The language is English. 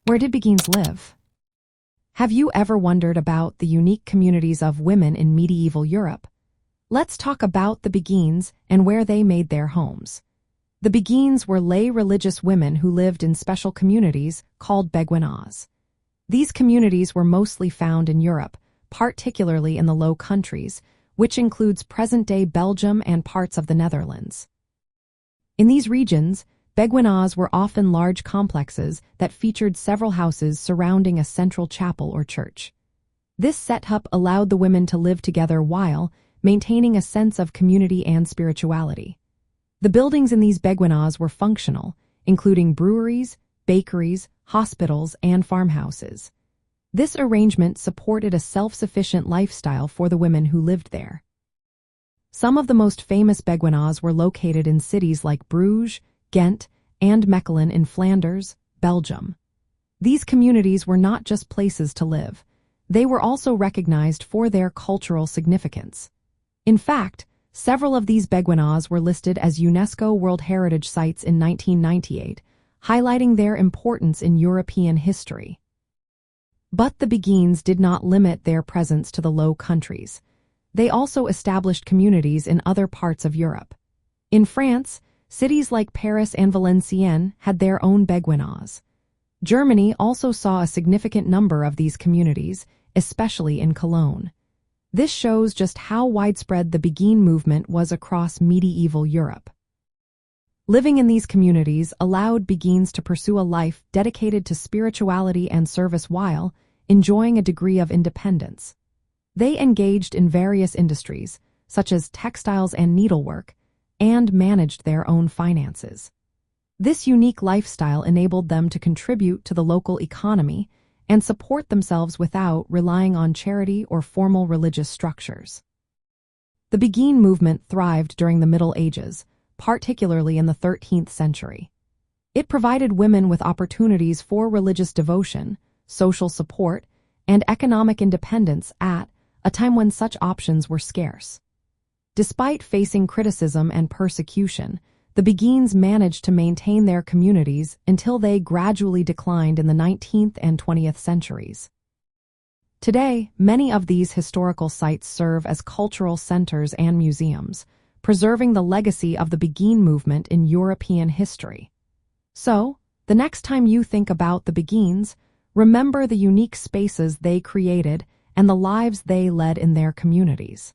Where did Beguines live? Have you ever wondered about the unique communities of women in medieval Europe? Let's talk about the Beguines and where they made their homes. The Beguines were lay religious women who lived in special communities called beguinages. These communities were mostly found in Europe, particularly in the Low Countries, which includes present-day Belgium and parts of the Netherlands. In these regions, beguinages were often large complexes that featured several houses surrounding a central chapel or church. This setup allowed the women to live together while maintaining a sense of community and spirituality. The buildings in these beguinages were functional, including breweries, bakeries, hospitals, and farmhouses. This arrangement supported a self-sufficient lifestyle for the women who lived there. Some of the most famous beguinages were located in cities like Bruges, Ghent, and Mechelen in Flanders, Belgium. These communities were not just places to live. They were also recognized for their cultural significance. In fact, several of these beguinages were listed as UNESCO World Heritage Sites in 1998, highlighting their importance in European history. But the Beguines did not limit their presence to the Low Countries. They also established communities in other parts of Europe. In France, cities like Paris and Valenciennes had their own beguinages. Germany also saw a significant number of these communities, especially in Cologne. This shows just how widespread the Beguine movement was across medieval Europe. Living in these communities allowed Beguines to pursue a life dedicated to spirituality and service while enjoying a degree of independence. They engaged in various industries, such as textiles and needlework, and managed their own finances. This unique lifestyle enabled them to contribute to the local economy and support themselves without relying on charity or formal religious structures. The Beguine movement thrived during the Middle Ages, particularly in the 13th century. It provided women with opportunities for religious devotion, social support, and economic independence at a time when such options were scarce. Despite facing criticism and persecution, the Beguines managed to maintain their communities until they gradually declined in the 19th and 20th centuries. Today, many of these historical sites serve as cultural centers and museums, preserving the legacy of the Beguine movement in European history. So, the next time you think about the Beguines, remember the unique spaces they created and the lives they led in their communities.